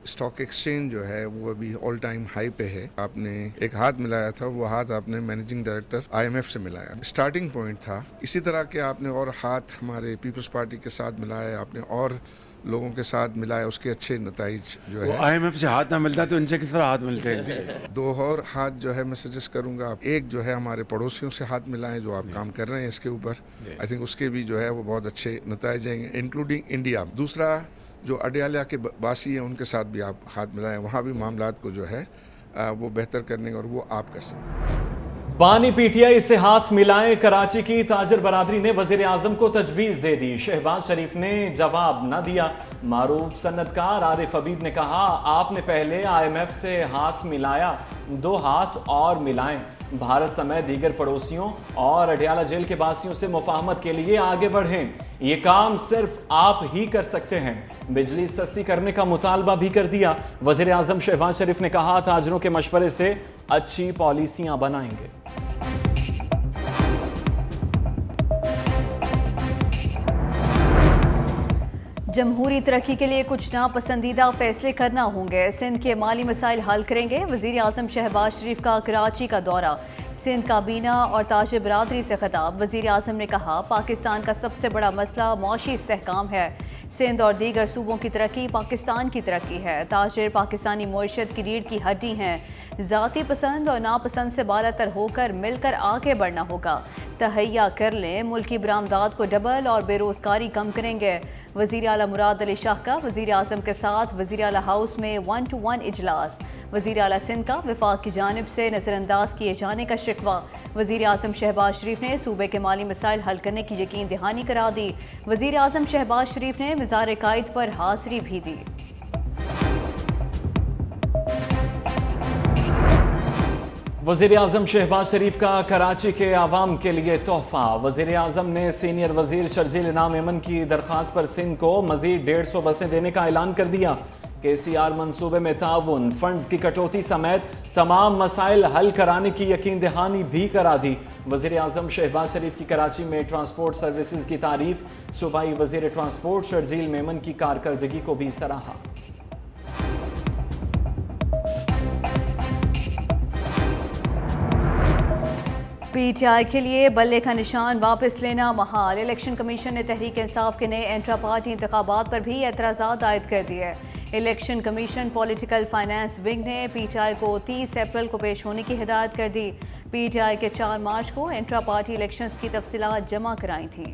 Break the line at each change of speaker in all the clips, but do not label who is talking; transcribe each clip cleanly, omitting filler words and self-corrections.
Stock exchange جو ہے وہ ابھی آل ٹائم ہائی پہ ہے. آپ نے ایک ہاتھ ملایا تھا, وہ ہاتھ آپ نے مینیجنگ ڈائریکٹر IMF سے ملایا, اسٹارٹنگ پوائنٹ تھا. اسی طرح کے آپ نے اور ہاتھ ہمارے پیپلز پارٹی کے ساتھ ملایا, آپ نے اور لوگوں کے ساتھ ملایا, اس کے اچھے نتائج جو ہے.
IMF سے ہاتھ نہ ملتا تو ان سے کس طرح ہاتھ ملتے ہیں؟
دو اور ہاتھ جو ہے میں سجیسٹ کروں گا, ایک جو ہے ہمارے پڑوسیوں سے ہاتھ ملائیں جو آپ کام کر رہے ہیں اس کے اوپر. آئی تھنک اس کے بھی جو ہے وہ بہت اچھے نتائج ہیں انکلوڈنگ انڈیا. دوسرا جو اڈیالہ کے باسی ہیں ان کے ساتھ بھی آپ ہاتھ ملائیں, وہاں بھی معاملات کو جو ہے وہ بہتر کرنے اور وہ آپ کر سکیں.
بانی پی ٹی آئی سے ہاتھ ملائیں, کراچی کی تاجر برادری نے وزیر اعظم کو تجویز دے دی. شہباز شریف نے جواب نہ دیا. معروف صنعت کار عارف حبیب نے کہا آپ نے پہلے IMF سے ہاتھ ملایا, 2 ہاتھ اور ملائیں. بھارت سمیت دیگر پڑوسیوں اور اڈیالہ جیل کے باسیوں سے مفاہمت کے لیے آگے بڑھیں, یہ کام صرف آپ ہی کر سکتے ہیں. بجلی سستی کرنے کا مطالبہ بھی کر دیا. وزیر اعظم شہباز شریف نے کہا تاجروں کے مشورے سے اچھی پالیسیاں بنائیں گے.
جمہوری ترقی کے لیے کچھ ناپسندیدہ فیصلے کرنا ہوں گے, سندھ کے مالی مسائل حل کریں گے. وزیر اعظم شہباز شریف کا کراچی کا دورہ, سندھ کابینہ اور تاجر برادری سے خطاب. وزیر اعظم نے کہا پاکستان کا سب سے بڑا مسئلہ معاشی استحکام ہے. سندھ اور دیگر صوبوں کی ترقی پاکستان کی ترقی ہے. تاجر پاکستانی معیشت کی ریڑھ کی ہڈی ہیں. ذاتی پسند اور ناپسند سے بالاتر ہو کر مل کر آگے بڑھنا ہوگا. تہیا کر لیں, ملکی برآمدات کو ڈبل اور بے روزگاری کم کریں گے. وزیر اعلیٰ مراد علی شاہ کا وزیر اعظم کے ساتھ وزیر اعلیٰ ہاؤس میں 1-to-1 اجلاس. وزیر اعلیٰ سندھ کا وفاق کی جانب سے نظر انداز کیے جانے کا شکوہ. وزیر اعظم شہباز شریف نے صوبے کے مالی مسائل حل کرنے کی یقین دہانی کرا دی. وزیر اعظم شہباز شریف نے مزار قائد پر حاضری بھی دی.
وزیر اعظم شہباز شریف کا کراچی کے عوام کے لیے تحفہ. وزیر اعظم نے سینئر وزیر شرجیل انعام ایمن کی درخواست پر سندھ کو مزید 150 بسیں دینے کا اعلان کر دیا. KCR منصوبے میں تعاون, فنڈز کی کٹوتی سمیت تمام مسائل حل کرانے کی یقین دہانی بھی کرا دی. وزیر اعظم شہباز شریف کی کراچی میں ٹرانسپورٹ سروسز کی تعریف. صوبائی وزیر ٹرانسپورٹ شرجیل میمن کی کارکردگی کو بھی سراہا.
PTI کے لیے بلے کا نشان واپس لینا محال. الیکشن کمیشن نے تحریک انصاف کے نئے انٹرا پارٹی انتخابات پر بھی اعتراضات عائد کر دیے. Election commission political finance wing نے PTI کو 30 اپریل کو پیش ہونے کی ہدایت کر دی. PTI کے 4 مارچ کو انٹرا پارٹی الیکشنز کی تفصیلات جمع کرائی تھیں.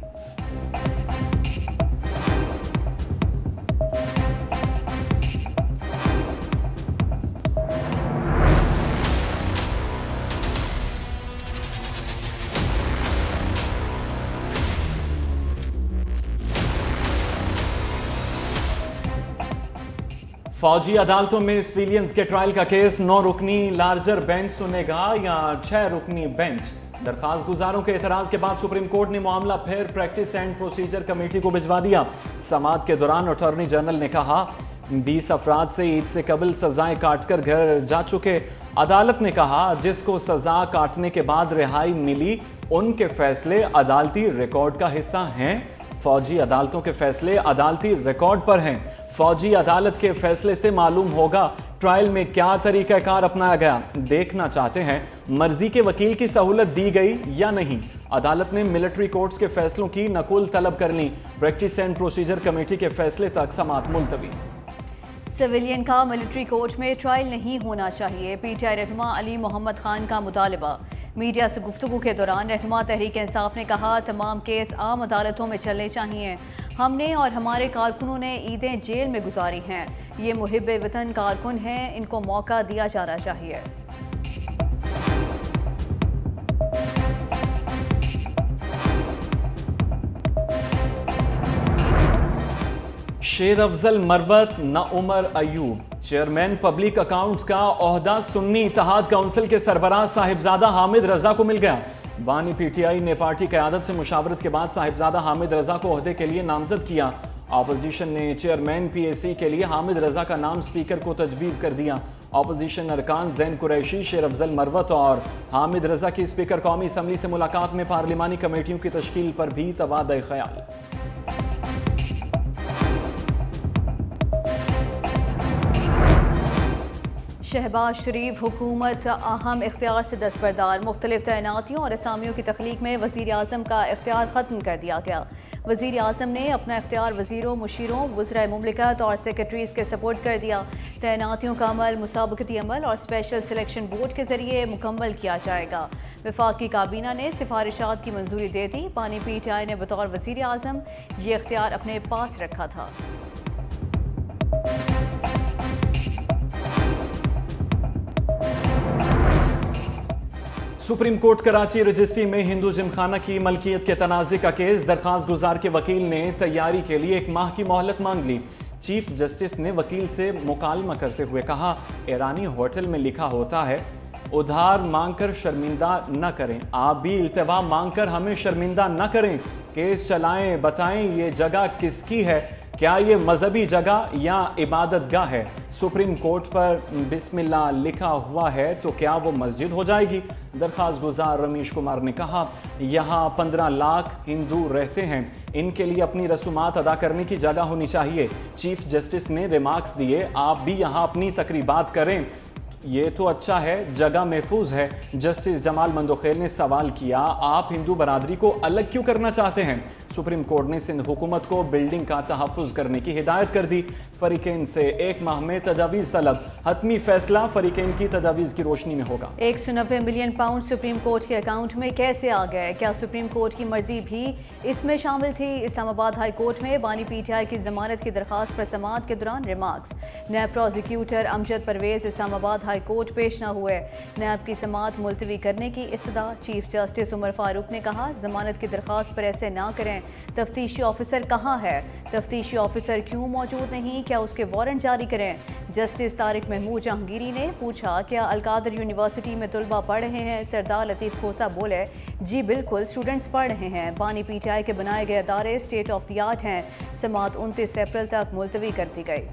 فوجی عدالتوں میں سویلینز کے ٹرائل کا کیس 9 رکنی لارجر بینچ سنے گا یا 6 رکنی بینچ. درخواست گزاروں کے اعتراض کے بعد سپریم کورٹ نے معاملہ پھر پریکٹس اینڈ پروسیجر کمیٹی کو بھجوا دیا. سماعت کے دوران اٹارنی جنرل نے کہا 20 افراد سے عید سے قبل سزائیں کاٹ کر گھر جا چکے. عدالت نے کہا جس کو سزا کاٹنے کے بعد رہائی ملی ان کے فیصلے عدالتی ریکارڈ کا حصہ ہیں. فوجی عدالتوں کے فیصلے عدالتی ریکارڈ پر ہیں. فوجی عدالت کے فیصلے سے معلوم ہوگا ٹرائل میں کیا طریقہ کار اپنایا گیا. دیکھنا چاہتے ہیں مرضی کے وکیل کی سہولت دی گئی یا نہیں. عدالت نے ملٹری کورٹس کے فیصلوں کی نقل طلب کر لی. پریکٹس اینڈ پروسیجر کمیٹی کے فیصلے تک سماعت ملتوی.
سویلین کا ملٹری کورٹ میں ٹرائل نہیں ہونا چاہیے. PTI رہنما علی محمد خان کا مطالبہ. میڈیا سے گفتگو کے دوران رہنما تحریک انصاف نے کہا تمام کیس عام عدالتوں میں چلنے چاہیے. ہم نے اور ہمارے کارکنوں نے عیدیں جیل میں گزاری ہیں. یہ محب وطن کارکن ہیں, ان کو موقع دیا جانا چاہیے.
شیر افضل مروت نہ Omar Ayub. Chairman public accounts کا عہدہ سنی اتحاد کونسل کے سربراہ صاحبزادہ حامد رضا کو مل گیا. بانی PTI نے پارٹی قیادت سے مشاورت کے بعد صاحبزادہ حامد رضا کو عہدے کے لیے نامزد کیا. اپوزیشن نے چیئرمین PAC کے لیے حامد رضا کا نام سپیکر کو تجویز کر دیا. اپوزیشن ارکان زین قریشی, شیر افضل مروت اور حامد رضا کی سپیکر قومی اسمبلی سے ملاقات میں پارلیمانی کمیٹیوں کی تشکیل پر بھی تبادلہ خیال.
शहबाज शरीफ हुकूमत अहम इख्तियार से दस्तबरदार, मुख्तलिफ तैनातियों और असामियों की तख्लीक में वज़ीर आज़म का इख्तियार ख़त्म कर दिया गया। वज़ीर आज़म ने अपना इख्तियार वज़ीरों, मुशीरों, वज़राए मुमलिकत और सेक्रेटरीज़ के सपोर्ट कर दिया। तैनातियों का अमल मुसाबकती अमल और स्पेशल सिलेक्शन बोर्ड के ज़रिए मुकम्मल किया जाएगा। वफाकी काबीना ने सिफारिशात की मंजूरी दे दी। बानी PTI ने बतौर वज़ीर आज़म ये इख्तियार अपने पास रखा था।
सुप्रीम कोर्ट कराची रजिस्ट्री में हिंदू जिमखाना की मलकियत के तनाज़े का केस, दरख्वास्त गुजार के वकील ने तैयारी के लिए 1 माह की मोहलत मांग ली। चीफ जस्टिस ने वकील से मुकालमा करते हुए कहा, ईरानी होटल में लिखा होता है उधार मांगकर शर्मिंदा न करें, आप भी इल्तिवा मांगकर हमें शर्मिंदा न करें। केस चलाएं, बताएं ये जगह किसकी है, क्या ये मजहबी जगह या इबादत गाह है। सुप्रीम कोर्ट पर बिस्मिल्लाह लिखा हुआ है तो क्या वो मस्जिद हो जाएगी। दरख्वास्त गुजार रमेश कुमार ने कहा, यहाँ 15 लाख हिंदू रहते हैं, इनके लिए अपनी रसूमात अदा करने की जगह होनी चाहिए। चीफ जस्टिस ने रिमार्क्स दिए, आप भी यहाँ अपनी तकरीबात करें, ये तो अच्छा है, जगह महफूज है। जस्टिस जमाल मंदोखेल ने सवाल किया, आप हिंदू बरादरी को अलग क्यों करना चाहते हैं। सुप्रीम कोर्ट ने सिंध हुकूमत को बिल्डिंग का तहफ़्फ़ुज़ करने की हिदायत कर दी। फरीकैन से 1 माह में तजावीज़ तलब, हतमी फैसला फरीकैन की तजावीज़ की रोशनी में होगा।
190 मिलियन पाउंड सुप्रीम कोर्ट के अकाउंट में कैसे आ गए, क्या सुप्रीम कोर्ट की मर्जी भी इसमें शामिल थी। इस्लामाबाद हाई कोर्ट में बानी PTI की जमानत की दरख्वास्त पर समाअत के दौरान remarks. NAB prosecutor Amjad Parvez Islamabad high court पेश न हुए, नैब की समाअत मुलतवी करने की इस्तदा। चीफ जस्टिस उमर फारूक ने कहा, जमानत की दरख्वास्त पर ऐसे ना करें, तफ्तीशी ऑफिसर कहाँ है, तफ्तीशी ऑफिसर क्यों मौजूद नहीं, क्या उसके वारंट जारी करें। जस्टिस तारिक महमूद जहांगीरी ने पूछा, क्या अलकादर यूनिवर्सिटी में तुलबा पढ़ रहे हैं। सरदार लतीफ़ खोसा बोले, जी बिल्कुल, स्टूडेंट्स पढ़ रहे हैं। बानी PTI के बनाए गए अदारे स्टेट ऑफ द आर्ट हैं। समाअत 29 अप्रैल तक मुलतवी कर दी गई।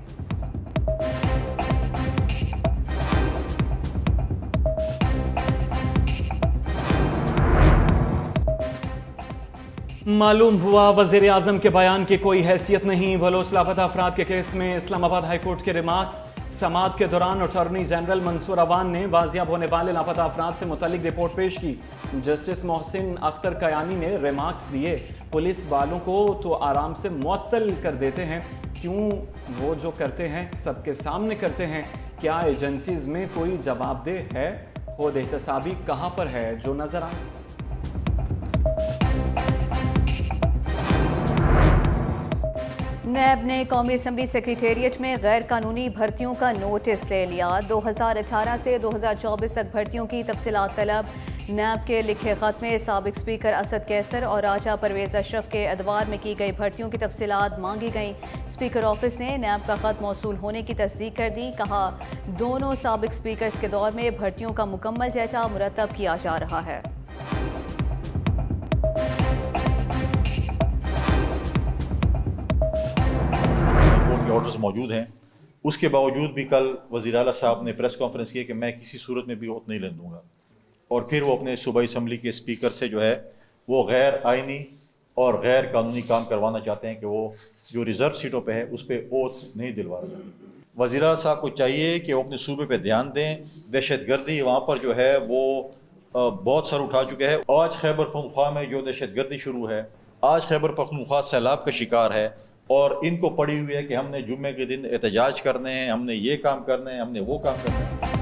मालूम हुआ वज़ीर आज़म के बयान की कोई हैसियत नहीं। बलोच लापता अफराद के केस में इस्लामाबाद हाई कोर्ट के रिमार्क्स। समाअत के दौरान अटॉर्नी जनरल मंसूर अवान ने बाजियाब होने वाले लापता अफराद से मुतल्लिक रिपोर्ट पेश की। जस्टिस मोहसिन अख्तर कयानी ने रिमार्क्स दिए, पुलिस वालों को तो आराम से मुअत्तल कर देते हैं, क्यों वो जो करते हैं सबके सामने करते हैं। क्या एजेंसीज में कोई जवाबदेह है, खुद एहतसाबी कहाँ पर है जो नजर आए।
नैब ने कौमी असम्बली सेक्रेटेरिएट में गैर कानूनी भर्तियों का नोटिस ले लिया। 2018 से 2024 तक भर्तियों की तफसीलात तलब। नैब के लिखे खत में साबिक स्पीकर असद कैसर और राजा परवेज अशरफ के अदवार में की गई भर्तियों की तफसीलात मांगी गईं। स्पीकर ऑफिस ने नैब का खत मौसूल होने की तस्दीक कर दी। कहा, दोनों साबिक स्पीकर्स के दौर में भर्तियों का मुकम्मल डाटा मुरतब किया जा रहा है।
ऑर्डर्स मौजूद हैं, उसके बावजूद भी कल वज़ीर आला साहब ने प्रेस कॉन्फ्रेंस की कि मैं किसी सूरत में भी वोट नहीं लेने दूंगा। और फिर वो अपने सूबाई असम्बली के स्पीकर से जो है वो गैर आइनी और गैर कानूनी काम करवाना चाहते हैं कि वो जो रिज़र्व सीटों पे है उस पर ओथ नहीं दिलवा रहे। वज़ीर आला साहब को चाहिए कि वो अपने सूबे पे ध्यान दें। दहशतगर्दी वहाँ पर जो है वो बहुत सर उठा चुके हैं। आज खैबर पख्तूनख्वा में जो दहशतगर्दी शुरू है, आज खैबर पख्तूनख्वा सैलाब का शिकार है और इनको पड़ी हुई है कि हमने जुम्मे के दिन एहतजाज करने हैं, हमने ये काम करने हैं, हमने वो काम करना है।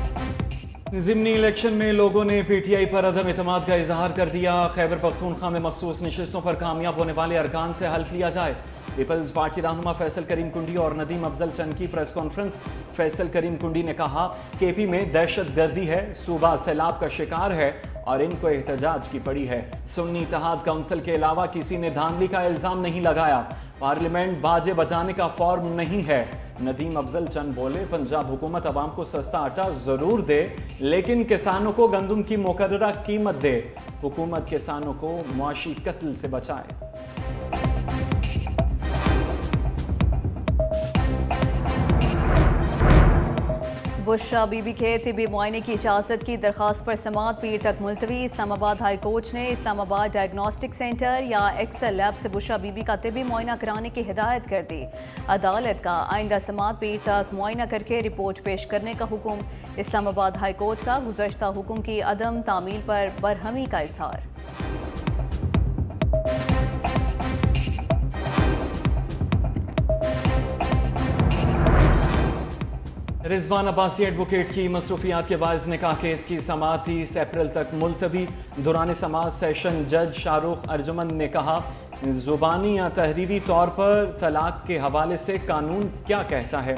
ज़िमनी इलेक्शन में लोगों ने PTI पर अदम एतमाद का इजहार कर दिया। खैबर पख्तूनख्वा में मखसूस नशिस्तों पर कामयाब होने वाले अरकान से हल्फ लिया जाए। पीपल्स पार्टी रहनुमा फैसल करीम कुंडी और नदीम अफजल चंद की प्रेस कॉन्फ्रेंस। फैसल करीम कुंडी ने कहा, KP में दहशत गर्दी है, सूबा सैलाब का शिकार है और इनको एहतजाज की पड़ी है। सुन्नी इत्तेहाद काउंसिल के अलावा किसी ने धांधली का इल्ज़ाम नहीं लगाया। पार्लियामेंट बाजे बजाने का फॉर्म नहीं है। नदीम अफजल चंद बोले, पंजाब हुकूमत अवाम को सस्ता आटा ज़रूर दे, लेकिन किसानों को गंदम की मुकर्ररा कीमत दे। हुकूमत किसानों को मुआशी कत्ल से बचाए।
बुशरा बीबी के तिबी मुआयने की इजाज़त की दरख्वास्त पर समाअत पीर तक मुलतवी। इस्लामाबाद हाई कोर्ट ने इस्लामाबाद डायग्नोस्टिक सेंटर या एक्सेल लैब से बुशरा बीबी का तिबी मुआयना कराने की हिदायत कर दी। अदालत का आइंदा समाअत पीर तक मुआयना करके रिपोर्ट पेश करने का हुक्म। इस्लामाबाद हाई कोर्ट का गुज़श्ता हुक्म की अदम तामील पर बरहमी का इजहार।
रिजवान अब्बासी एडवोकेट की मसरूफियात के बायस निकाह केस की समाअत 30 अप्रैल तक मुलतवी। दौरान समाअत सेशन जज शाहरुख अर्जुमन ने कहा, ज़ुबानी या तहरीरी तौर पर तलाक के हवाले से कानून क्या कहता है।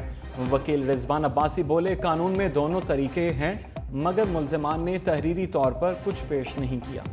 वकील रिजवान अब्बासी बोले, कानून में दोनों तरीके हैं मगर मुल्ज़िमान ने तहरीरी तौर पर कुछ पेश नहीं किया।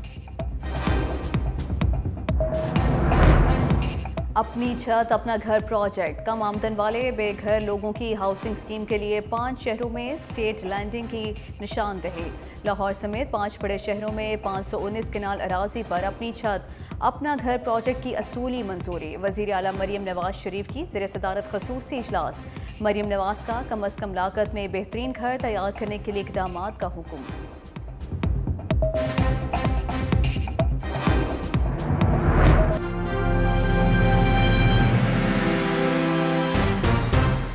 अपनी छत अपना घर प्रोजेक्ट कम आमदन वाले बेघर लोगों की हाउसिंग स्कीम के लिए 5 शहरों में स्टेट लैंडिंग की निशानदेही। लाहौर समेत 5 बड़े शहरों में 519 कनाल अराजी पर अपनी छत अपना घर प्रोजेक्ट की असूली मंजूरी। वज़ीर आला मरियम नवाज शरीफ की ज़ेर सदारत ख़ुसूसी इजलास। मरियम नवाज का कम अज़ कम लागत में बेहतरीन घर तैयार करने के लिए इक़दामात का हुक्म।